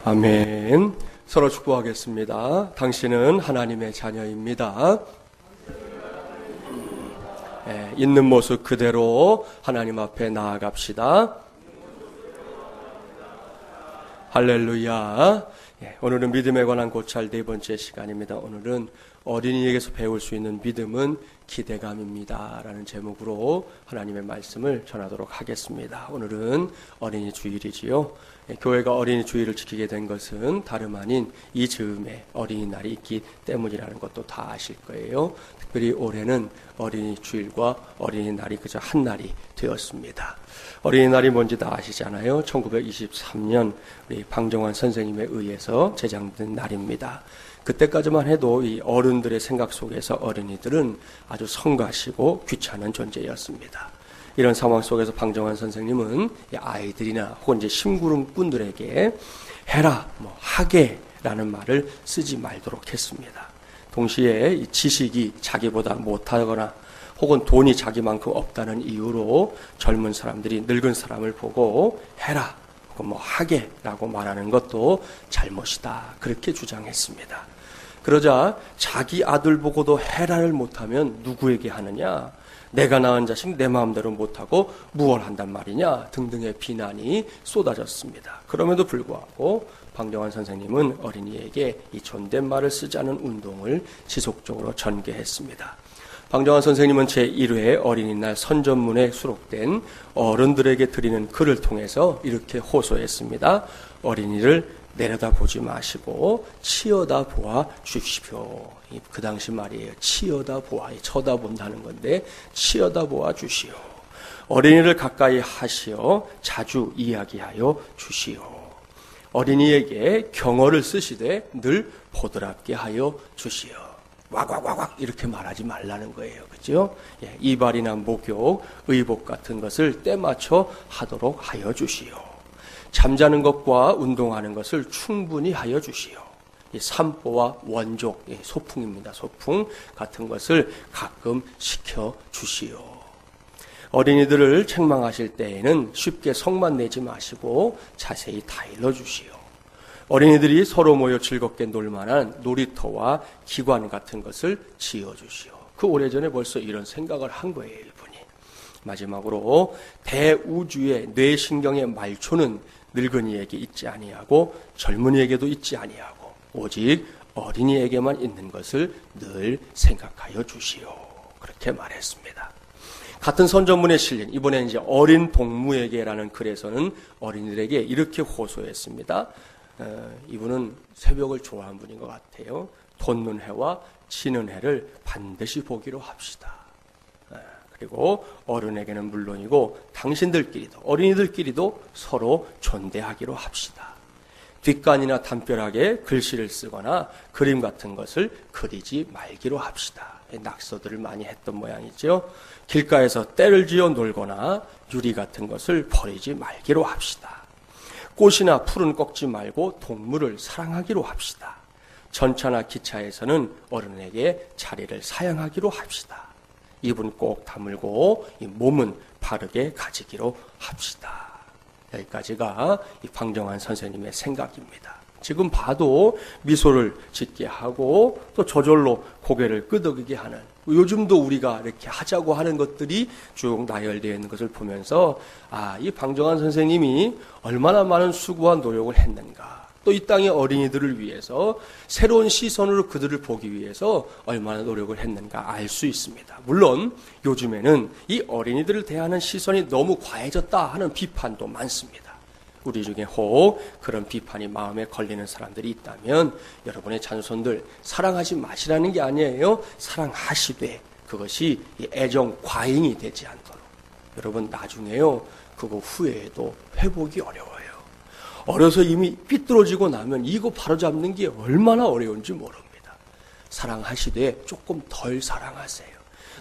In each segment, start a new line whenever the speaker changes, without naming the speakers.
아멘. 서로 축복하겠습니다. 당신은 하나님의 자녀입니다. 있는 모습 그대로 하나님 앞에 나아갑시다. 할렐루야. 오늘은 믿음에 관한 고찰 네 번째 시간입니다. 오늘은 어린이에게서 배울 수 있는 믿음은 기대감입니다 라는 제목으로 하나님의 말씀을 전하도록 하겠습니다. 오늘은 어린이 주일이지요. 교회가 어린이 주일을 지키게 된 것은 다름 아닌 이 즈음에 어린이날이 있기 때문이라는 것도 다 아실 거예요. 특별히 올해는 어린이 주일과 어린이날이 그저 한 날이 되었습니다. 어린이날이 뭔지 다 아시잖아요. 1923년 우리 방정환 선생님에 의해서 제정된 날입니다. 그때까지만 해도 이 어른들의 생각 속에서 어린이들은 아주 성가시고 귀찮은 존재였습니다. 이런 상황 속에서 방정환 선생님은 아이들이나 혹은 이제 심부름꾼들에게 해라, 하게라는 말을 쓰지 말도록 했습니다. 동시에 이 지식이 자기보다 못하거나 혹은 돈이 자기만큼 없다는 이유로 젊은 사람들이 늙은 사람을 보고 해라, 혹은 하게라고 말하는 것도 잘못이다. 그렇게 주장했습니다. 그러자 자기 아들 보고도 해라를 못하면 누구에게 하느냐? 내가 낳은 자식 내 마음대로 못하고 무얼 한단 말이냐? 등등의 비난이 쏟아졌습니다. 그럼에도 불구하고 방정환 선생님은 어린이에게 이 존댓말을 쓰자는 운동을 지속적으로 전개했습니다. 방정환 선생님은 제1회 어린이날 선전문에 수록된 어른들에게 드리는 글을 통해서 이렇게 호소했습니다. 어린이를 내려다보지 마시고 치여다보아 주십시오. 그 당시 말이에요. 치여다보아, 쳐다본다는 건데 치여다보아 주시오. 어린이를 가까이 하시어 자주 이야기하여 주시오. 어린이에게 경어를 쓰시되 늘 보드랍게 하여 주시오. 왁왁왁왁 이렇게 말하지 말라는 거예요. 그죠? 이발이나 목욕, 의복 같은 것을 때맞춰 하도록 하여 주시오. 잠자는 것과 운동하는 것을 충분히 하여 주시오. 산보와 원족, 소풍입니다. 소풍 같은 것을 가끔 시켜 주시오. 어린이들을 책망하실 때에는 쉽게 성만 내지 마시고 자세히 다일러 주시오. 어린이들이 서로 모여 즐겁게 놀만한 놀이터와 기관 같은 것을 지어 주시오. 그 오래전에 벌써 이런 생각을 한 거예요, 이분이. 마지막으로 대우주의 뇌신경의 말초는 늙은이에게 있지 아니하고 젊은이에게도 있지 아니하고 오직 어린이에게만 있는 것을 늘 생각하여 주시오. 그렇게 말했습니다. 같은 선전문에 실린 이번에 이제 어린 동무에게라는 글에서는 어린이들에게 이렇게 호소했습니다. 이분은 새벽을 좋아하는 분인 것 같아요. 돋는 해와 지는 해를 반드시 보기로 합시다. 그리고 어른에게는 물론이고 당신들끼리도 어린이들끼리도 서로 존대하기로 합시다. 뒷간이나 담벼락에 글씨를 쓰거나 그림 같은 것을 그리지 말기로 합시다. 낙서들을 많이 했던 모양이죠. 길가에서 때를 지어 놀거나 유리 같은 것을 버리지 말기로 합시다. 꽃이나 풀은 꺾지 말고 동물을 사랑하기로 합시다. 전차나 기차에서는 어른에게 자리를 사양하기로 합시다. 입은 꼭 다물고 이 몸은 바르게 가지기로 합시다. 여기까지가 이 방정환 선생님의 생각입니다. 지금 봐도 미소를 짓게 하고 또 저절로 고개를 끄덕이게 하는, 요즘도 우리가 이렇게 하자고 하는 것들이 쭉 나열되어 있는 것을 보면서 이 방정환 선생님이 얼마나 많은 수고와 노력을 했는가, 또 이 땅의 어린이들을 위해서 새로운 시선으로 그들을 보기 위해서 얼마나 노력을 했는가 알 수 있습니다. 물론 요즘에는 이 어린이들을 대하는 시선이 너무 과해졌다 하는 비판도 많습니다. 우리 중에 혹 그런 비판이 마음에 걸리는 사람들이 있다면 여러분의 자손들 사랑하지 마시라는 게 아니에요. 사랑하시되 그것이 애정 과잉이 되지 않도록. 여러분 나중에요, 그거 후에도 회복이 어려워요. 어려서 이미 삐뚤어지고 나면 이거 바로잡는 게 얼마나 어려운지 모릅니다. 사랑하시되 조금 덜 사랑하세요.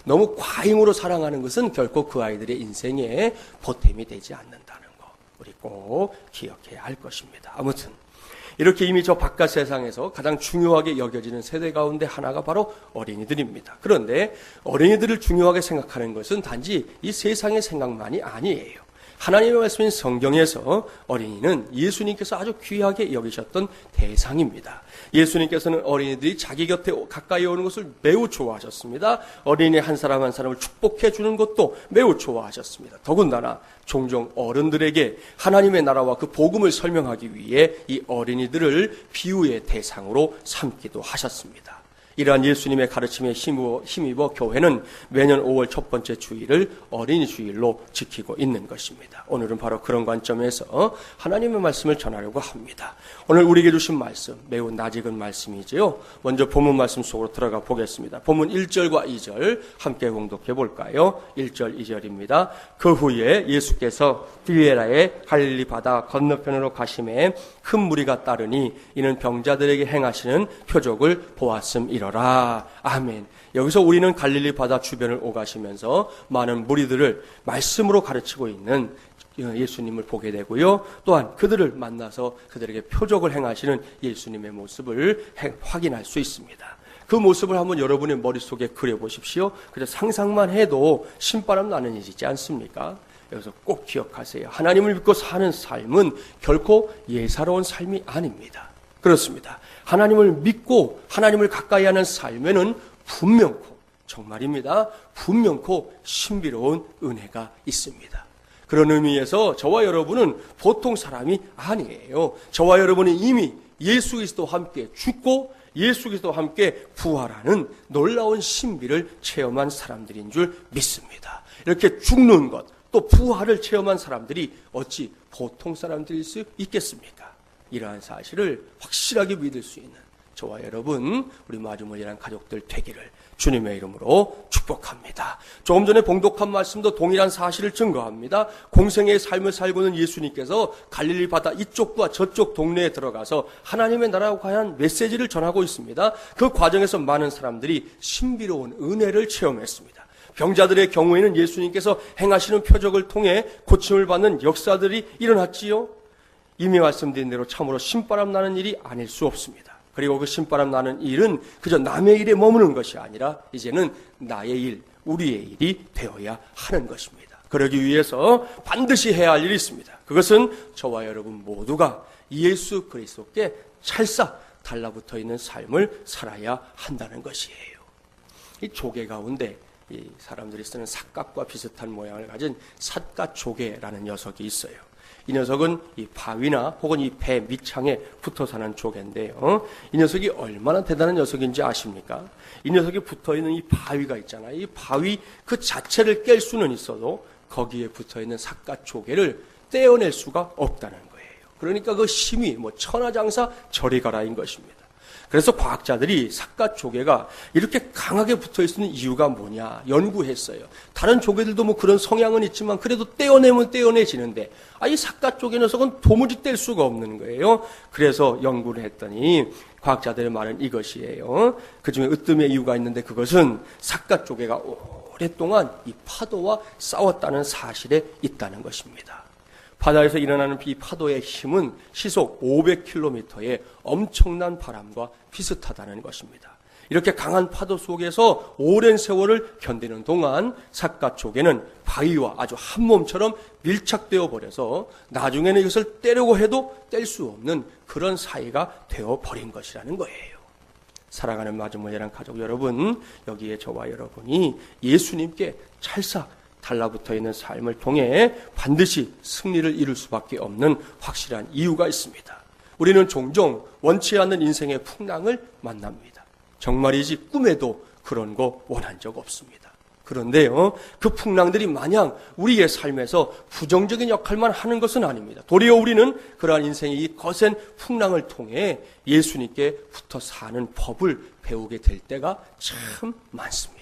너무 과잉으로 사랑하는 것은 결코 그 아이들의 인생에 보탬이 되지 않는다는 거 우리 꼭 기억해야 할 것입니다. 아무튼 이렇게 이미 저 바깥 세상에서 가장 중요하게 여겨지는 세대 가운데 하나가 바로 어린이들입니다. 그런데 어린이들을 중요하게 생각하는 것은 단지 이 세상의 생각만이 아니에요. 하나님의 말씀인 성경에서 어린이는 예수님께서 아주 귀하게 여기셨던 대상입니다. 예수님께서는 어린이들이 자기 곁에 가까이 오는 것을 매우 좋아하셨습니다. 어린이 한 사람 한 사람을 축복해 주는 것도 매우 좋아하셨습니다. 더군다나 종종 어른들에게 하나님의 나라와 그 복음을 설명하기 위해 이 어린이들을 비유의 대상으로 삼기도 하셨습니다. 이러한 예수님의 가르침에 힘입어 교회는 매년 5월 첫 번째 주일을 어린이 주일로 지키고 있는 것입니다. 오늘은 바로 그런 관점에서 하나님의 말씀을 전하려고 합니다. 오늘 우리에게 주신 말씀 매우 낯익은 말씀이지요. 먼저 본문 말씀 속으로 들어가 보겠습니다. 본문 1절과 2절 함께 공독해 볼까요? 1절 2절입니다. 그 후에 예수께서 디베라의 갈릴리 바다 건너편으로 가심에 큰 무리가 따르니 이는 병자들에게 행하시는 표적을 보았음이라. 아멘. 여기서 우리는 갈릴리 바다 주변을 오가시면서 많은 무리들을 말씀으로 가르치고 있는 예수님을 보게 되고요. 또한 그들을 만나서 그들에게 표적을 행하시는 예수님의 모습을 확인할 수 있습니다. 그 모습을 한번 여러분의 머릿속에 그려보십시오. 그래서 상상만 해도 신바람 나는 일이지 않습니까? 여기서 꼭 기억하세요. 하나님을 믿고 사는 삶은 결코 예사로운 삶이 아닙니다. 그렇습니다. 하나님을 믿고 하나님을 가까이 하는 삶에는 분명코, 정말입니다. 분명코 신비로운 은혜가 있습니다. 그런 의미에서 저와 여러분은 보통 사람이 아니에요. 저와 여러분은 이미 예수 그리스도와 함께 죽고 예수 그리스도와 함께 부활하는 놀라운 신비를 체험한 사람들인 줄 믿습니다. 이렇게 죽는 것, 또 부활을 체험한 사람들이 어찌 보통 사람들일 수 있겠습니까? 이러한 사실을 확실하게 믿을 수 있는 저와 여러분, 우리 마주모이란 가족들 되기를 주님의 이름으로 축복합니다. 조금 전에 봉독한 말씀도 동일한 사실을 증거합니다. 공생애의 삶을 살고 있는 예수님께서 갈릴리 바다 이쪽과 저쪽 동네에 들어가서 하나님의 나라와 관한 메시지를 전하고 있습니다. 그 과정에서 많은 사람들이 신비로운 은혜를 체험했습니다. 병자들의 경우에는 예수님께서 행하시는 표적을 통해 고침을 받는 역사들이 일어났지요. 이미 말씀드린 대로 참으로 신바람 나는 일이 아닐 수 없습니다. 그리고 그 신바람 나는 일은 그저 남의 일에 머무는 것이 아니라 이제는 나의 일, 우리의 일이 되어야 하는 것입니다. 그러기 위해서 반드시 해야 할 일이 있습니다. 그것은 저와 여러분 모두가 예수 그리스도께 찰싹 달라붙어 있는 삶을 살아야 한다는 것이에요. 이 조개 가운데 이 사람들이 쓰는 삿갓과 비슷한 모양을 가진 삿갓조개라는 녀석이 있어요. 이 녀석은 이 바위나 혹은 이 배 밑창에 붙어 사는 조개인데요. 이 녀석이 얼마나 대단한 녀석인지 아십니까? 이 녀석이 붙어 있는 이 바위가 있잖아요. 이 바위 그 자체를 깰 수는 있어도 거기에 붙어 있는 삿갓 조개를 떼어낼 수가 없다는 거예요. 그러니까 그 힘이 천하장사 저리 가라인 것입니다. 그래서 과학자들이 삿갓 조개가 이렇게 강하게 붙어 있는 이유가 뭐냐 연구했어요. 다른 조개들도 그런 성향은 있지만 그래도 떼어내면 떼어내지는데 이 삿갓 조개 녀석은 도무지 뗄 수가 없는 거예요. 그래서 연구를 했더니 과학자들의 말은 이것이에요. 그중에 으뜸의 이유가 있는데 그것은 삿갓 조개가 오랫동안 이 파도와 싸웠다는 사실에 있다는 것입니다. 바다에서 일어나는 이 파도의 힘은 시속 500km의 엄청난 바람과 비슷하다는 것입니다. 이렇게 강한 파도 속에서 오랜 세월을 견디는 동안 삿갓 조개는 바위와 아주 한 몸처럼 밀착되어 버려서 나중에는 이것을 떼려고 해도 뗄 수 없는 그런 사이가 되어버린 것이라는 거예요. 사랑하는 마주모예랑 가족 여러분, 여기에 저와 여러분이 예수님께 찰싹 달라붙어 있는 삶을 통해 반드시 승리를 이룰 수밖에 없는 확실한 이유가 있습니다. 우리는 종종 원치 않는 인생의 풍랑을 만납니다. 정말이지 꿈에도 그런 거 원한 적 없습니다. 그런데요, 그 풍랑들이 마냥 우리의 삶에서 부정적인 역할만 하는 것은 아닙니다. 도리어 우리는 그러한 인생의 이 거센 풍랑을 통해 예수님께 붙어 사는 법을 배우게 될 때가 참 많습니다.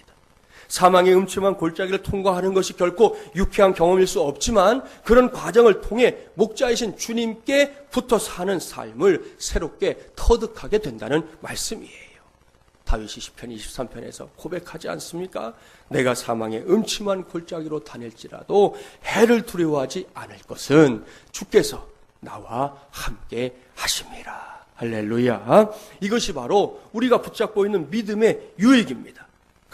사망의 음침한 골짜기를 통과하는 것이 결코 유쾌한 경험일 수 없지만 그런 과정을 통해 목자이신 주님께 붙어 사는 삶을 새롭게 터득하게 된다는 말씀이에요. 다윗이 시편 23편에서 고백하지 않습니까? 내가 사망의 음침한 골짜기로 다닐지라도 해를 두려워하지 않을 것은 주께서 나와 함께 하심이라. 할렐루야. 이것이 바로 우리가 붙잡고 있는 믿음의 유익입니다.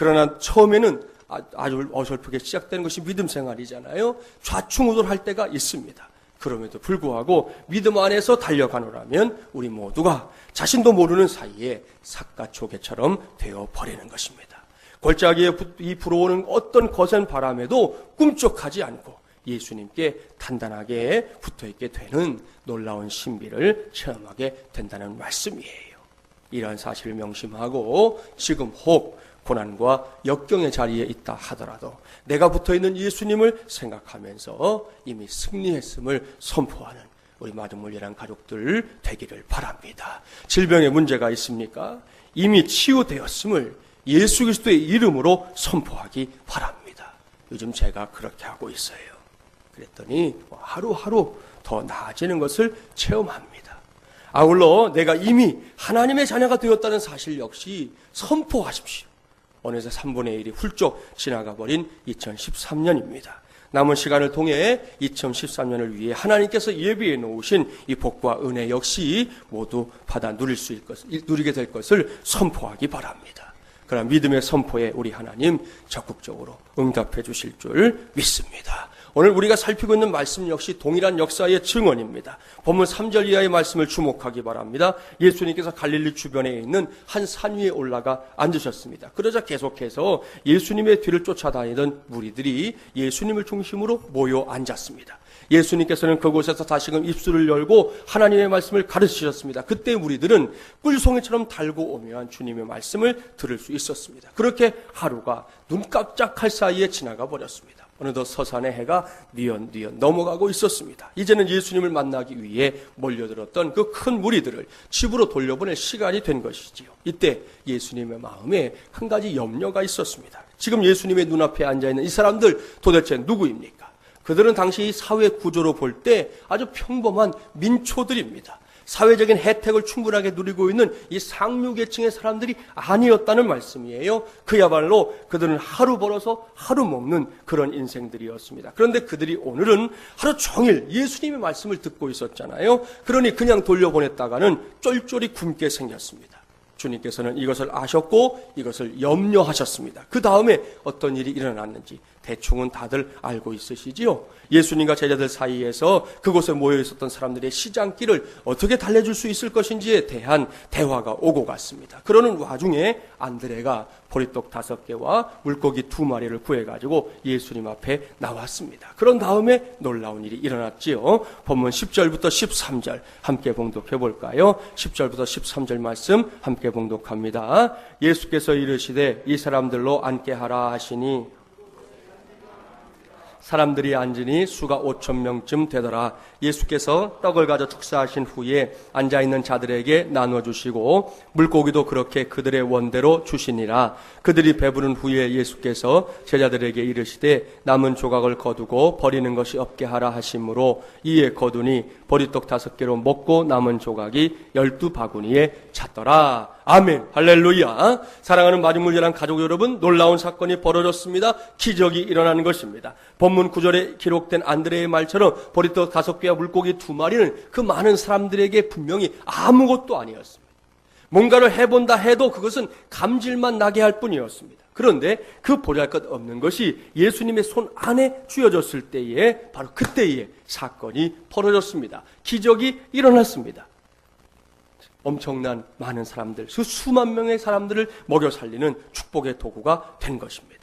그러나 처음에는 아주 어설프게 시작되는 것이 믿음 생활이잖아요. 좌충우돌할 때가 있습니다. 그럼에도 불구하고 믿음 안에서 달려가노라면 우리 모두가 자신도 모르는 사이에 삿갓조개처럼 되어버리는 것입니다. 골짜기에 불어오는 어떤 거센 바람에도 꿈쩍하지 않고 예수님께 단단하게 붙어있게 되는 놀라운 신비를 체험하게 된다는 말씀이에요. 이러한 사실을 명심하고 지금 혹 고난과 역경의 자리에 있다 하더라도 내가 붙어있는 예수님을 생각하면서 이미 승리했음을 선포하는 우리 마중물리란 가족들 되기를 바랍니다. 질병에 문제가 있습니까? 이미 치유되었음을 예수 그리스도의 이름으로 선포하기 바랍니다. 요즘 제가 그렇게 하고 있어요. 그랬더니 하루하루 더 나아지는 것을 체험합니다. 아울러 내가 이미 하나님의 자녀가 되었다는 사실 역시 선포하십시오. 어느새 3분의 1이 훌쩍 지나가 버린 2013년입니다. 남은 시간을 통해 2013년을 위해 하나님께서 예비해 놓으신 이 복과 은혜 역시 모두 받아 누리게 될 것을 선포하기 바랍니다. 그러나 믿음의 선포에 우리 하나님 적극적으로 응답해 주실 줄 믿습니다. 오늘 우리가 살피고 있는 말씀 역시 동일한 역사의 증언입니다. 본문 3절 이하의 말씀을 주목하기 바랍니다. 예수님께서 갈릴리 주변에 있는 한 산 위에 올라가 앉으셨습니다. 그러자 계속해서 예수님의 뒤를 쫓아다니던 무리들이 예수님을 중심으로 모여 앉았습니다. 예수님께서는 그곳에서 다시금 입술을 열고 하나님의 말씀을 가르치셨습니다. 그때 무리들은 꿀송이처럼 달고 오묘한 주님의 말씀을 들을 수 있었습니다. 그렇게 하루가 눈 깜짝할 사이에 지나가 버렸습니다. 어느덧 서산의 해가 뉘엿뉘엿 넘어가고 있었습니다. 이제는 예수님을 만나기 위해 몰려들었던 그 큰 무리들을 집으로 돌려보낼 시간이 된 것이지요. 이때 예수님의 마음에 한 가지 염려가 있었습니다. 지금 예수님의 눈앞에 앉아있는 이 사람들 도대체 누구입니까? 그들은 당시 사회 구조로 볼 때 아주 평범한 민초들입니다. 사회적인 혜택을 충분하게 누리고 있는 이 상류계층의 사람들이 아니었다는 말씀이에요. 그야말로 그들은 하루 벌어서 하루 먹는 그런 인생들이었습니다. 그런데 그들이 오늘은 하루 종일 예수님의 말씀을 듣고 있었잖아요. 그러니 그냥 돌려보냈다가는 쫄쫄이 굶게 생겼습니다. 주님께서는 이것을 아셨고 이것을 염려하셨습니다. 그 다음에 어떤 일이 일어났는지 대충은 다들 알고 있으시지요. 예수님과 제자들 사이에서 그곳에 모여 있었던 사람들의 시장길을 어떻게 달래줄 수 있을 것인지에 대한 대화가 오고 갔습니다. 그러는 와중에 안드레가 보리떡 5개와 물고기 2마리를 구해가지고 예수님 앞에 나왔습니다. 그런 다음에 놀라운 일이 일어났지요. 본문 10절부터 13절 함께 봉독해 볼까요? 10절부터 13절 말씀 함께 봉독합니다. 예수께서 이르시되 이 사람들로 앉게 하라 하시니 사람들이 앉으니 수가 5,000명쯤 되더라. 예수께서 떡을 가져 축사하신 후에 앉아있는 자들에게 나눠주시고 물고기도 그렇게 그들의 원대로 주시니라. 그들이 배부른 후에 예수께서 제자들에게 이르시되 남은 조각을 거두고 버리는 것이 없게 하라 하심으로 이에 거두니 보리떡 5개로 먹고 남은 조각이 12바구니에 찼더라. 아멘. 할렐루야. 사랑하는 마중물리란 가족 여러분, 놀라운 사건이 벌어졌습니다. 기적이 일어나는 것입니다. 본문 9절에 기록된 안드레의 말처럼 보리떡 5개와 물고기 2마리는 그 많은 사람들에게 분명히 아무것도 아니었습니다. 뭔가를 해본다 해도 그것은 감질만 나게 할 뿐이었습니다. 그런데 그 보잘것없는 것이 예수님의 손 안에 쥐어졌을 때에 바로 그때에 사건이 벌어졌습니다. 기적이 일어났습니다. 엄청난 많은 사람들, 그 수만 명의 사람들을 먹여 살리는 축복의 도구가 된 것입니다.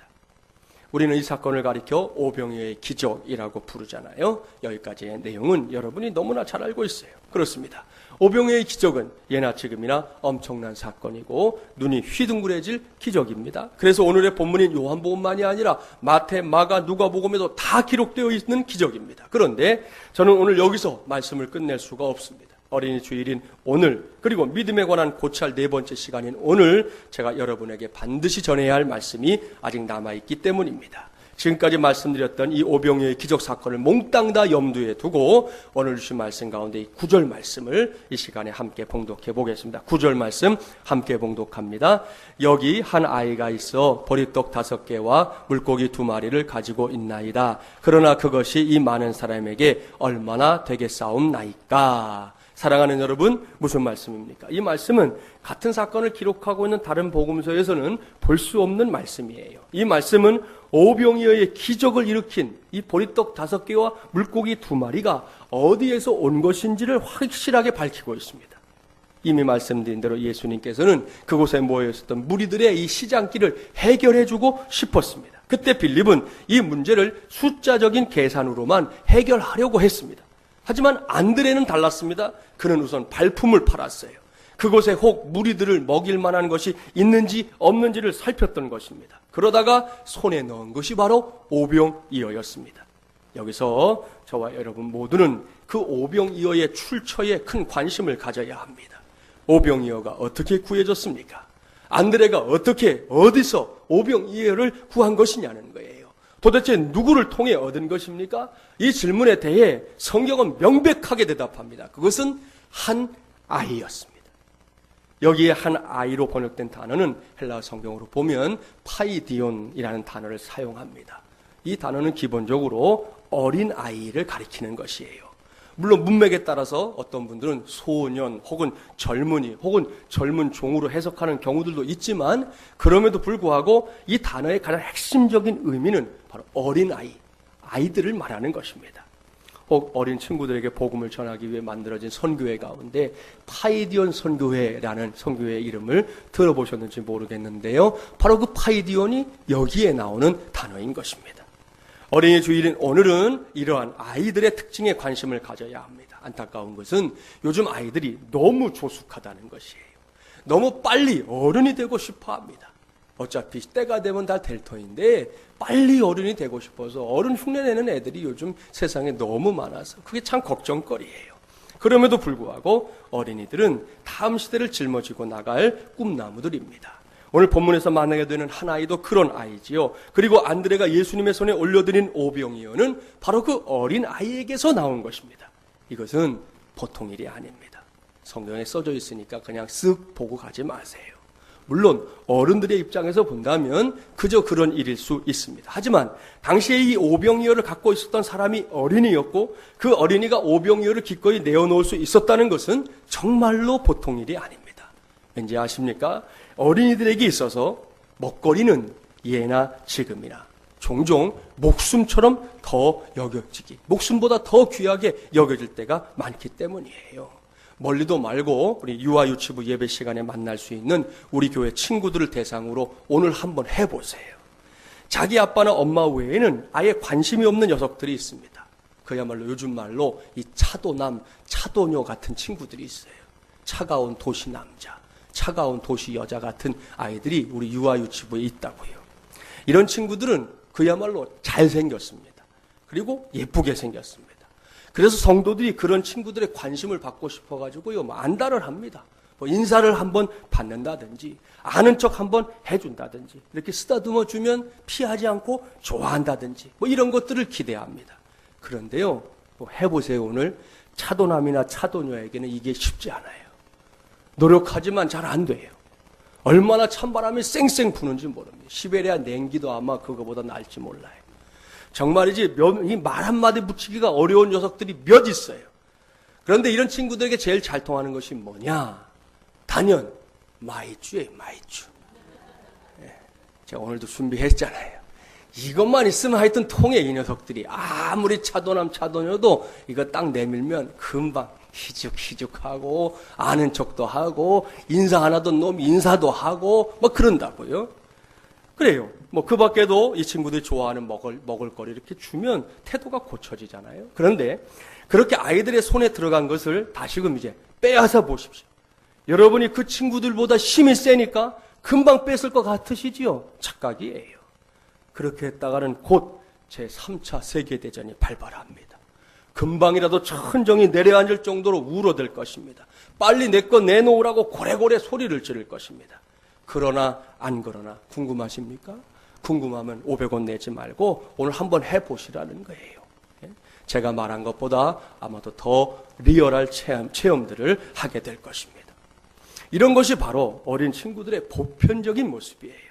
우리는 이 사건을 가리켜 오병이어의 기적이라고 부르잖아요. 여기까지의 내용은 여러분이 너무나 잘 알고 있어요. 그렇습니다. 오병이어의 기적은 예나 지금이나 엄청난 사건이고 눈이 휘둥그레질 기적입니다. 그래서 오늘의 본문인 요한복음만이 아니라 마태, 마가, 누가복음에도 다 기록되어 있는 기적입니다. 그런데 저는 오늘 여기서 말씀을 끝낼 수가 없습니다. 어린이 주일인 오늘, 그리고 믿음에 관한 고찰 4번째 시간인 오늘 제가 여러분에게 반드시 전해야 할 말씀이 아직 남아있기 때문입니다. 지금까지 말씀드렸던 이 오병이어의 기적 사건을 몽땅 다 염두에 두고 오늘 주신 말씀 가운데 이 9절 말씀을 이 시간에 함께 봉독해 보겠습니다. 9절 말씀 함께 봉독합니다. 여기 한 아이가 있어 보리떡 5개와 물고기 2마리를 가지고 있나이다. 그러나 그것이 이 많은 사람에게 얼마나 되겠사옵나이까. 사랑하는 여러분, 무슨 말씀입니까? 이 말씀은 같은 사건을 기록하고 있는 다른 복음서에서는 볼 수 없는 말씀이에요. 이 말씀은 오병이어의 기적을 일으킨 이 보리떡 5개와 물고기 2마리가 어디에서 온 것인지를 확실하게 밝히고 있습니다. 이미 말씀드린 대로 예수님께서는 그곳에 모여 있었던 무리들의 이 시장길을 해결해주고 싶었습니다. 그때 빌립은 이 문제를 숫자적인 계산으로만 해결하려고 했습니다. 하지만 안드레는 달랐습니다. 그는 우선 발품을 팔았어요. 그곳에 혹 무리들을 먹일 만한 것이 있는지 없는지를 살폈던 것입니다. 그러다가 손에 넣은 것이 바로 오병이어였습니다. 여기서 저와 여러분 모두는 그 오병이어의 출처에 큰 관심을 가져야 합니다. 오병이어가 어떻게 구해졌습니까? 안드레가 어떻게 어디서 오병이어를 구한 것이냐는 거예요. 도대체 누구를 통해 얻은 것입니까? 이 질문에 대해 성경은 명백하게 대답합니다. 그것은 한 아이였습니다. 여기에 한 아이로 번역된 단어는 헬라어 성경으로 보면 파이디온이라는 단어를 사용합니다. 이 단어는 기본적으로 어린 아이를 가리키는 것이에요. 물론 문맥에 따라서 어떤 분들은 소년 혹은 젊은이 혹은 젊은 종으로 해석하는 경우들도 있지만 그럼에도 불구하고 이 단어의 가장 핵심적인 의미는 바로 어린아이, 아이들을 말하는 것입니다. 혹 어린 친구들에게 복음을 전하기 위해 만들어진 선교회 가운데 파이디온 선교회라는 선교회 이름을 들어보셨는지 모르겠는데요. 바로 그 파이디온이 여기에 나오는 단어인 것입니다. 어린이 주일인 오늘은 이러한 아이들의 특징에 관심을 가져야 합니다. 안타까운 것은 요즘 아이들이 너무 조숙하다는 것이에요. 너무 빨리 어른이 되고 싶어 합니다. 어차피 때가 되면 다 될 터인데 빨리 어른이 되고 싶어서 어른 흉내내는 애들이 요즘 세상에 너무 많아서 그게 참 걱정거리예요. 그럼에도 불구하고 어린이들은 다음 시대를 짊어지고 나갈 꿈나무들입니다. 오늘 본문에서 만나게 되는 한 아이도 그런 아이지요. 그리고 안드레가 예수님의 손에 올려드린 오병이어는 바로 그 어린 아이에게서 나온 것입니다. 이것은 보통 일이 아닙니다. 성경에 써져 있으니까 그냥 쓱 보고 가지 마세요. 물론 어른들의 입장에서 본다면 그저 그런 일일 수 있습니다. 하지만 당시에 이 오병이어를 갖고 있었던 사람이 어린이였고 그 어린이가 오병이어를 기꺼이 내어놓을 수 있었다는 것은 정말로 보통 일이 아닙니다. 왠지 아십니까? 어린이들에게 있어서 먹거리는 예나 지금이나 종종 목숨처럼 더 여겨지기, 목숨보다 더 귀하게 여겨질 때가 많기 때문이에요. 멀리도 말고 우리 유아유치부 예배 시간에 만날 수 있는 우리 교회 친구들을 대상으로 오늘 한번 해보세요. 자기 아빠나 엄마 외에는 아예 관심이 없는 녀석들이 있습니다. 그야말로 요즘 말로 이 차도남, 차도녀 같은 친구들이 있어요. 차가운 도시 남자, 차가운 도시 여자 같은 아이들이 우리 유아유치부에 있다고요. 이런 친구들은 그야말로 잘생겼습니다. 그리고 예쁘게 생겼습니다. 그래서 성도들이 그런 친구들의 관심을 받고 싶어가지고요, 안달을 합니다. 인사를 한번 받는다든지, 아는 척 한번 해준다든지, 이렇게 쓰다듬어 주면 피하지 않고 좋아한다든지, 이런 것들을 기대합니다. 그런데요, 해보세요. 오늘 차도남이나 차도녀에게는 이게 쉽지 않아요. 노력하지만 잘 안 돼요. 얼마나 찬바람이 쌩쌩 부는지 모릅니다. 시베리아 냉기도 아마 그거보다 날지 몰라요. 정말이지 이 말 한마디 붙이기가 어려운 녀석들이 몇 있어요. 그런데 이런 친구들에게 제일 잘 통하는 것이 뭐냐? 단연 마이쮸예요. 마이쮸. 제가 오늘도 준비했잖아요. 이것만 있으면 하여튼 통해. 이 녀석들이 아무리 차도남 차도녀도 이거 딱 내밀면 금방 희죽희죽하고 아는 척도 하고 인사 안 하던 놈 인사도 하고 그런다고요. 그래요. 그 밖에도 이 친구들이 좋아하는 먹을 거리 이렇게 주면 태도가 고쳐지잖아요. 그런데 그렇게 아이들의 손에 들어간 것을 다시금 이제 빼앗아 보십시오. 여러분이 그 친구들보다 힘이 세니까 금방 뺏을 것 같으시지요? 착각이에요. 그렇게 했다가는 곧 제3차 세계대전이 발발합니다. 금방이라도 천정이 내려앉을 정도로 울어댈 것입니다. 빨리 내 거 내놓으라고 고래고래 소리를 지를 것입니다. 그러나 안 그러나 궁금하십니까? 궁금하면 500원 내지 말고 오늘 한번 해보시라는 거예요. 제가 말한 것보다 아마도 더 리얼할 체험들을 하게 될 것입니다. 이런 것이 바로 어린 친구들의 보편적인 모습이에요.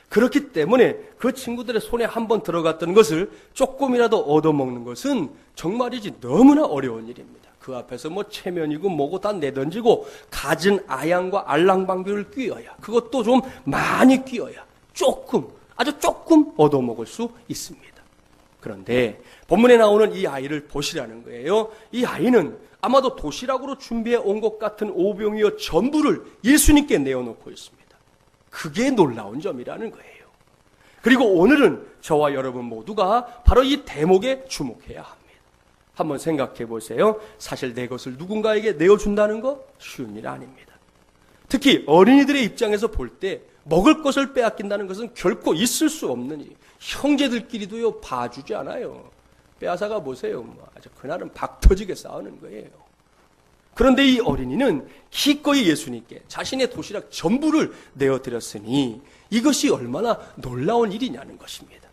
그렇기 때문에 그 친구들의 손에 한번 들어갔던 것을 조금이라도 얻어먹는 것은 정말이지 너무나 어려운 일입니다. 그 앞에서 뭐 체면이고 뭐고 다 내던지고 갖은 아양과 알랑방귀를 뀌어야, 그것도 좀 많이 뀌어야 조금, 아주 조금 얻어먹을 수 있습니다. 그런데 본문에 나오는 이 아이를 보시라는 거예요. 이 아이는 아마도 도시락으로 준비해 온 것 같은 오병이어 전부를 예수님께 내어놓고 있습니다. 그게 놀라운 점이라는 거예요. 그리고 오늘은 저와 여러분 모두가 바로 이 대목에 주목해야 합니다. 한번 생각해 보세요. 사실 내 것을 누군가에게 내어준다는 거 쉬운 일 아닙니다. 특히 어린이들의 입장에서 볼 때 먹을 것을 빼앗긴다는 것은 결코 있을 수 없는 일. 형제들끼리도요 봐주지 않아요. 빼앗아가 보세요. 아주 그날은 박 터지게 싸우는 거예요. 그런데 이 어린이는 기꺼이 예수님께 자신의 도시락 전부를 내어드렸으니 이것이 얼마나 놀라운 일이냐는 것입니다.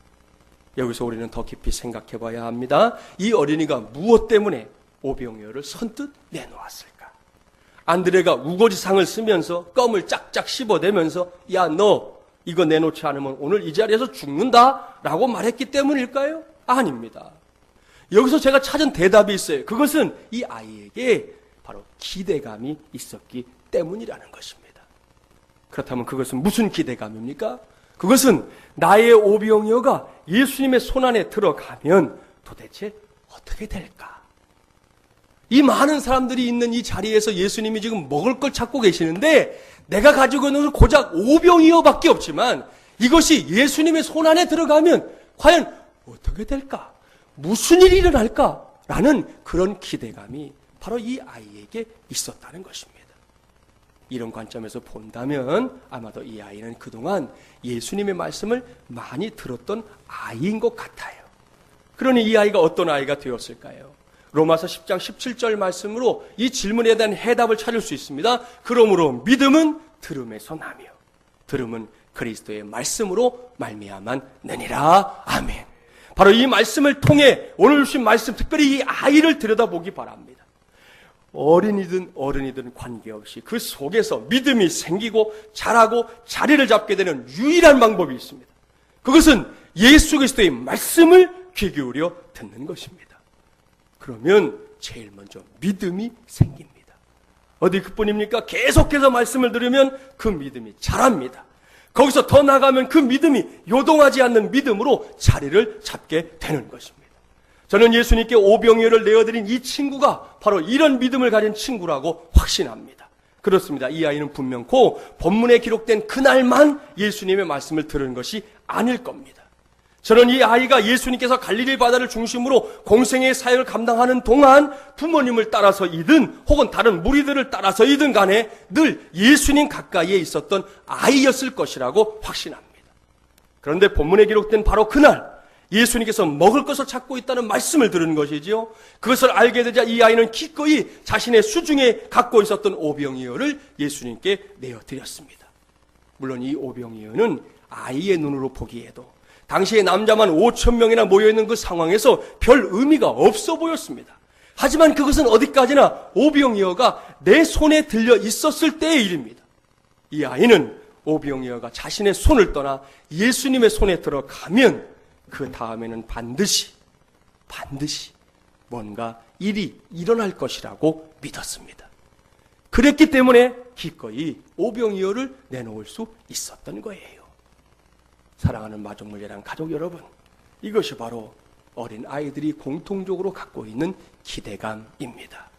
여기서 우리는 더 깊이 생각해 봐야 합니다. 이 어린이가 무엇 때문에 오병이어를 선뜻 내놓았을까? 안드레가 우거지상을 쓰면서 껌을 짝짝 씹어대면서 야, 너 이거 내놓지 않으면 오늘 이 자리에서 죽는다 라고 말했기 때문일까요? 아닙니다. 여기서 제가 찾은 대답이 있어요. 그것은 이 아이에게 바로 기대감이 있었기 때문이라는 것입니다. 그렇다면 그것은 무슨 기대감입니까? 그것은 나의 오병이어가 예수님의 손안에 들어가면 도대체 어떻게 될까? 이 많은 사람들이 있는 이 자리에서 예수님이 지금 먹을 걸 찾고 계시는데 내가 가지고 있는 것은 고작 오병이어밖에 없지만 이것이 예수님의 손안에 들어가면 과연 어떻게 될까? 무슨 일이 일어날까? 라는 그런 기대감이 바로 이 아이에게 있었다는 것입니다. 이런 관점에서 본다면 아마도 이 아이는 그동안 예수님의 말씀을 많이 들었던 아이인 것 같아요. 그러니 이 아이가 어떤 아이가 되었을까요? 로마서 10장 17절 말씀으로 이 질문에 대한 해답을 찾을 수 있습니다. 그러므로 믿음은 들음에서 나며 들음은 그리스도의 말씀으로 말미암았느니라. 아멘. 바로 이 말씀을 통해 오늘 주신 말씀, 특별히 이 아이를 들여다보기 바랍니다. 어린이든 어른이든 관계없이 그 속에서 믿음이 생기고 자라고 자리를 잡게 되는 유일한 방법이 있습니다. 그것은 예수 그리스도의 말씀을 귀 기울여 듣는 것입니다. 그러면 제일 먼저 믿음이 생깁니다. 어디 그뿐입니까? 계속해서 말씀을 들으면 그 믿음이 자랍니다. 거기서 더 나가면 그 믿음이 요동하지 않는 믿음으로 자리를 잡게 되는 것입니다. 저는 예수님께 오병이어를 내어드린 이 친구가 바로 이런 믿음을 가진 친구라고 확신합니다. 그렇습니다. 이 아이는 분명코 본문에 기록된 그날만 예수님의 말씀을 들은 것이 아닐 겁니다. 저는 이 아이가 예수님께서 갈릴리 바다를 중심으로 공생의 사역을 감당하는 동안 부모님을 따라서이든 혹은 다른 무리들을 따라서이든 간에 늘 예수님 가까이에 있었던 아이였을 것이라고 확신합니다. 그런데 본문에 기록된 바로 그날 예수님께서 먹을 것을 찾고 있다는 말씀을 들은 것이지요. 그것을 알게 되자 이 아이는 기꺼이 자신의 수중에 갖고 있었던 오병이어를 예수님께 내어드렸습니다. 물론 이 오병이어는 아이의 눈으로 보기에도 당시에 남자만 5,000명이나 모여있는 그 상황에서 별 의미가 없어 보였습니다. 하지만 그것은 어디까지나 오병이어가 내 손에 들려 있었을 때의 일입니다. 이 아이는 오병이어가 자신의 손을 떠나 예수님의 손에 들어가면 그 다음에는 반드시 뭔가 일이 일어날 것이라고 믿었습니다. 그랬기 때문에 기꺼이 오병이어를 내놓을 수 있었던 거예요. 사랑하는 마중물예랑 가족 여러분, 이것이 바로 어린 아이들이 공통적으로 갖고 있는 기대감입니다.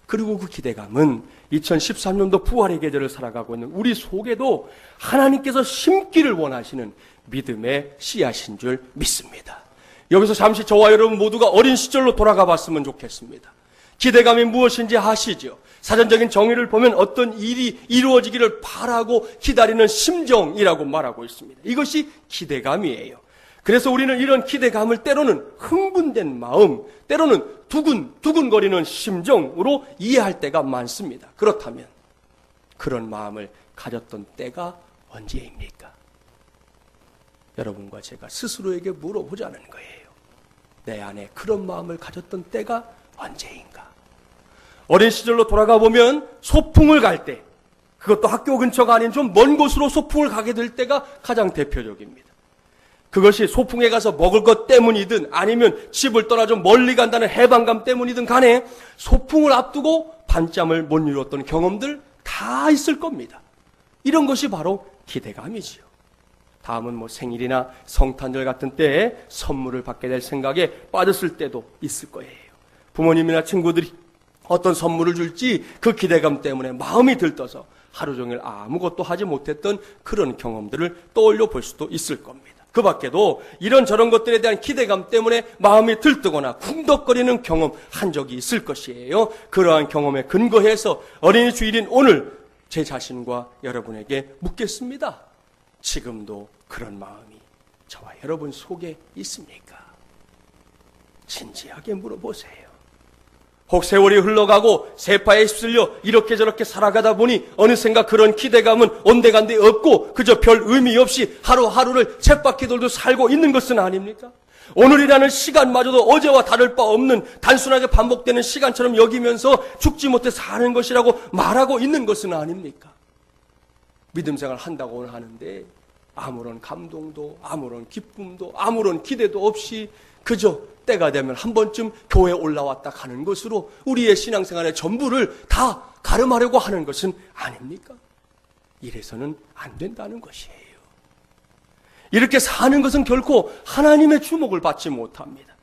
그리고 그 기대감은 2013년도 부활의 계절을 살아가고 있는 우리 속에도 하나님께서 심기를 원하시는 믿음의 씨앗인 줄 믿습니다. 여기서 잠시 저와 여러분 모두가 어린 시절로 돌아가 봤으면 좋겠습니다. 기대감이 무엇인지 아시죠? 사전적인 정의를 보면 어떤 일이 이루어지기를 바라고 기다리는 심정이라고 말하고 있습니다. 이것이 기대감이에요. 그래서 우리는 이런 기대감을 때로는 흥분된 마음, 때로는 두근두근거리는 심정으로 이해할 때가 많습니다. 그렇다면 그런 마음을 가졌던 때가 언제입니까? 여러분과 제가 스스로에게 물어보자는 거예요. 내 안에 그런 마음을 가졌던 때가 언제인가? 어린 시절로 돌아가 보면 소풍을 갈 때 그것도 학교 근처가 아닌 좀 먼 곳으로 소풍을 가게 될 때가 가장 대표적입니다. 그것이 소풍에 가서 먹을 것 때문이든 아니면 집을 떠나 좀 멀리 간다는 해방감 때문이든 간에 소풍을 앞두고 밤잠을 못 이뤘던 경험들 다 있을 겁니다. 이런 것이 바로 기대감이지요. 다음은 생일이나 성탄절 같은 때에 선물을 받게 될 생각에 빠졌을 때도 있을 거예요. 부모님이나 친구들이 어떤 선물을 줄지 그 기대감 때문에 마음이 들떠서 하루 종일 아무것도 하지 못했던 그런 경험들을 떠올려 볼 수도 있을 겁니다. 그 밖에도 이런저런 것들에 대한 기대감 때문에 마음이 들뜨거나 쿵덕거리는 경험 한 적이 있을 것이에요. 그러한 경험에 근거해서 어린이 주일인 오늘 제 자신과 여러분에게 묻겠습니다. 지금도 그런 마음이 저와 여러분 속에 있습니까? 진지하게 물어보세요. 혹 세월이 흘러가고 세파에 휩쓸려 이렇게 저렇게 살아가다 보니 어느샌가 그런 기대감은 온데간데 없고 그저 별 의미 없이 하루하루를 쳇바퀴 돌도 살고 있는 것은 아닙니까? 오늘이라는 시간마저도 어제와 다를 바 없는 단순하게 반복되는 시간처럼 여기면서 죽지 못해 사는 것이라고 말하고 있는 것은 아닙니까? 믿음 생활 한다고 하는데 아무런 감동도 아무런 기쁨도 아무런 기대도 없이 그저 때가 되면 한 번쯤 교회에 올라왔다 가는 것으로 우리의 신앙생활의 전부를 다 가름하려고 하는 것은 아닙니까? 이래서는 안 된다는 것이에요. 이렇게 사는 것은 결코 하나님의 주목을 받지 못합니다.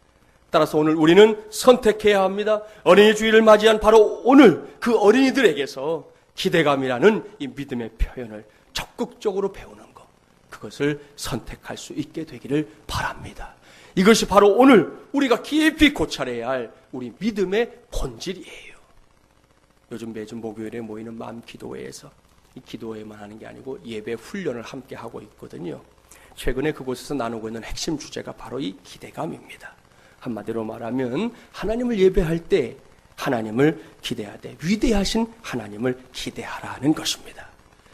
따라서 오늘 우리는 선택해야 합니다. 어린이 주일을 맞이한 바로 오늘 그 어린이들에게서 기대감이라는 이 믿음의 표현을 적극적으로 배우는 것, 그것을 선택할 수 있게 되기를 바랍니다. 이것이 바로 오늘 우리가 깊이 고찰해야 할 우리 믿음의 본질이에요. 요즘 매주 목요일에 모이는 마음기도회에서 이 기도회만 하는 게 아니고 예배 훈련을 함께 하고 있거든요. 최근에 그곳에서 나누고 있는 핵심 주제가 바로 이 기대감입니다. 한마디로 말하면 하나님을 예배할 때 하나님을 기대하되 위대하신 하나님을 기대하라는 것입니다.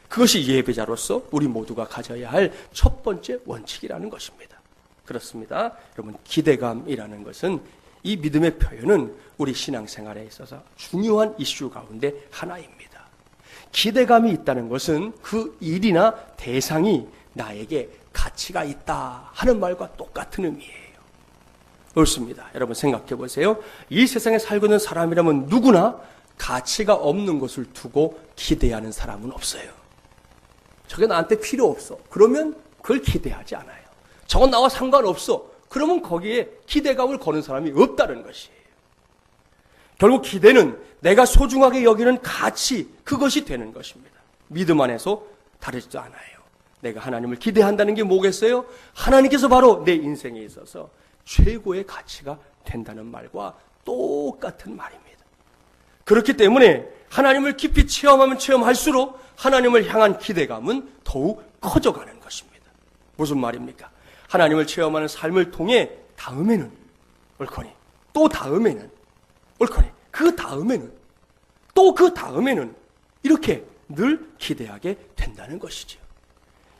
그것이 예배자로서 우리 모두가 가져야 할 첫 번째 원칙이라는 것입니다. 그렇습니다. 여러분, 기대감이라는 것은 이 믿음의 표현은 우리 신앙생활에 있어서 중요한 이슈 가운데 하나입니다. 기대감이 있다는 것은 그 일이나 대상이 나에게 가치가 있다 하는 말과 똑같은 의미예요. 옳습니다. 여러분 생각해 보세요. 이 세상에 살고 있는 사람이라면 누구나 가치가 없는 것을 두고 기대하는 사람은 없어요. 저게 나한테 필요 없어. 그러면 그걸 기대하지 않아요. 저건 나와 상관없어. 그러면 거기에 기대감을 거는 사람이 없다는 것이에요. 결국 기대는 내가 소중하게 여기는 가치, 그것이 되는 것입니다. 믿음 안에서 다르지도 않아요. 내가 하나님을 기대한다는 게 뭐겠어요? 하나님께서 바로 내 인생에 있어서 최고의 가치가 된다는 말과 똑같은 말입니다. 그렇기 때문에 하나님을 깊이 체험하면 체험할수록 하나님을 향한 기대감은 더욱 커져가는 것입니다. 무슨 말입니까? 하나님을 체험하는 삶을 통해 다음에는 옳거니 또 다음에는 옳거니 그 다음에는 또 그 다음에는 이렇게 늘 기대하게 된다는 것이죠.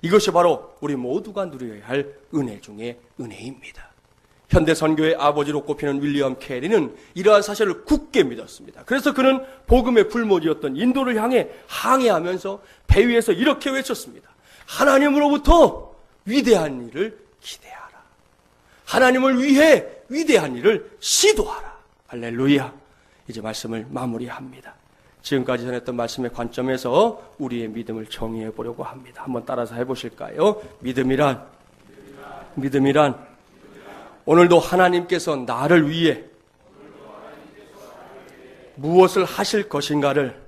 이것이 바로 우리 모두가 누려야 할 은혜 중에 은혜입니다. 현대 선교의 아버지로 꼽히는 윌리엄 캐리는 이러한 사실을 굳게 믿었습니다. 그래서 그는 복음의 불모지였던 인도를 향해 항해하면서 배 위에서 이렇게 외쳤습니다. 하나님으로부터 위대한 일을 기대하라. 하나님을 위해 위대한 일을 시도하라. 할렐루야. 이제 말씀을 마무리합니다. 지금까지 전했던 말씀의 관점에서 우리의 믿음을 정의해 보려고 합니다. 한번 따라서 해보실까요? 믿음이란 오늘도 하나님께서 나를 위해 무엇을 하실 것인가를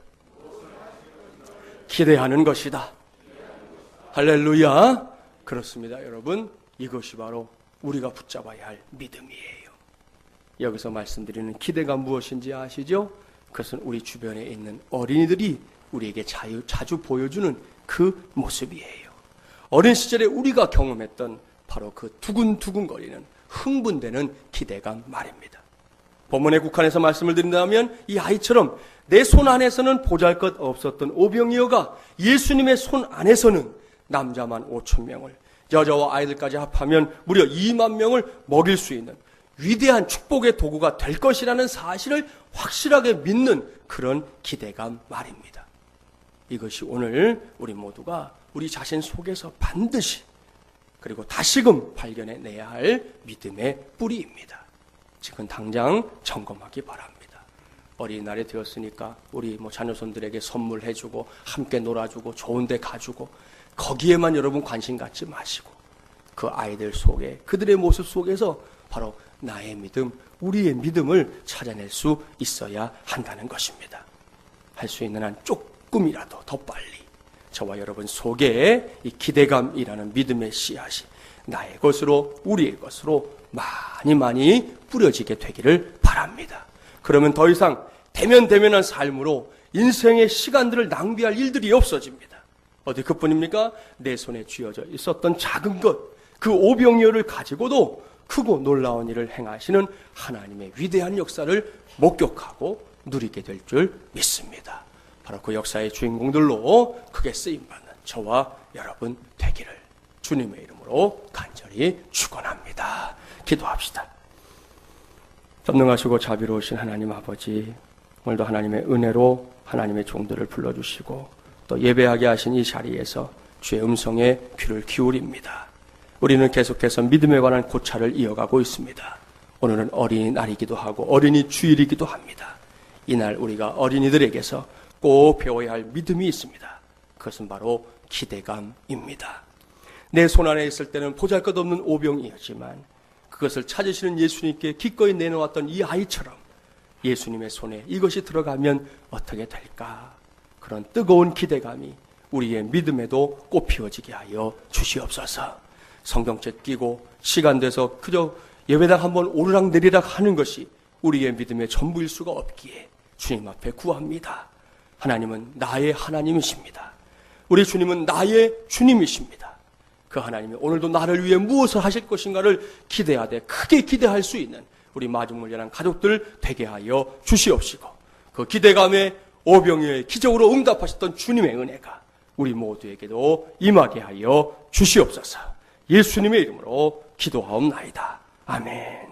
기대하는 것이다. 할렐루야. 그렇습니다, 여러분. 이것이 바로 우리가 붙잡아야 할 믿음이에요. 여기서 말씀드리는 기대가 무엇인지 아시죠? 그것은 우리 주변에 있는 어린이들이 우리에게 자주 보여주는 그 모습이에요. 어린 시절에 우리가 경험했던 바로 그 두근두근거리는 흥분되는 기대감 말입니다. 본문에 국한해서 말씀을 드린다면 이 아이처럼 내 손 안에서는 보잘것 없었던 오병이어가 예수님의 손 안에서는 남자만 5천 명을 여자와 아이들까지 합하면 무려 2만 명을 먹일 수 있는 위대한 축복의 도구가 될 것이라는 사실을 확실하게 믿는 그런 기대감 말입니다. 이것이 오늘 우리 모두가 우리 자신 속에서 반드시 그리고 다시금 발견해내야 할 믿음의 뿌리입니다. 지금 당장 점검하기 바랍니다. 어린이날이 되었으니까 우리 자녀손들에게 선물해주고 함께 놀아주고 좋은 데 가주고 거기에만 여러분 관심 갖지 마시고 그 아이들 속에 그들의 모습 속에서 바로 나의 믿음, 우리의 믿음을 찾아낼 수 있어야 한다는 것입니다. 할 수 있는 한 조금이라도 더 빨리 저와 여러분 속에 이 기대감이라는 믿음의 씨앗이 나의 것으로 우리의 것으로 많이 뿌려지게 되기를 바랍니다. 그러면 더 이상 대면대면한 삶으로 인생의 시간들을 낭비할 일들이 없어집니다. 어디 그뿐입니까? 내 손에 쥐어져 있었던 작은 것, 그 오병이어를 가지고도 크고 놀라운 일을 행하시는 하나님의 위대한 역사를 목격하고 누리게 될 줄 믿습니다. 바로 그 역사의 주인공들로 크게 쓰임받는 저와 여러분 되기를 주님의 이름으로 간절히 축원합니다. 기도합시다. 전능하시고 자비로우신 하나님 아버지, 오늘도 하나님의 은혜로 하나님의 종들을 불러주시고 또 예배하게 하신 이 자리에서 주의 음성에 귀를 기울입니다. 우리는 계속해서 믿음에 관한 고찰을 이어가고 있습니다. 오늘은 어린이날이기도 하고 어린이 주일이기도 합니다. 이날 우리가 어린이들에게서 꼭 배워야 할 믿음이 있습니다. 그것은 바로 기대감입니다. 내 손 안에 있을 때는 보잘것없는 오병이었지만 그것을 찾으시는 예수님께 기꺼이 내놓았던 이 아이처럼 예수님의 손에 이것이 들어가면 어떻게 될까? 그런 뜨거운 기대감이 우리의 믿음에도 꽃피워지게 하여 주시옵소서. 성경책 끼고 시간 돼서 그저 예배당 한번 오르락 내리락 하는 것이 우리의 믿음의 전부일 수가 없기에 주님 앞에 구합니다. 하나님은 나의 하나님이십니다. 우리 주님은 나의 주님이십니다. 그 하나님이 오늘도 나를 위해 무엇을 하실 것인가를 기대하되 크게 기대할 수 있는 우리 마중물려난 가족들 되게 하여 주시옵시고 그 기대감에 오병이어의 기적으로 응답하셨던 주님의 은혜가 우리 모두에게도 임하게 하여 주시옵소서. 예수님의 이름으로 기도하옵나이다. 아멘.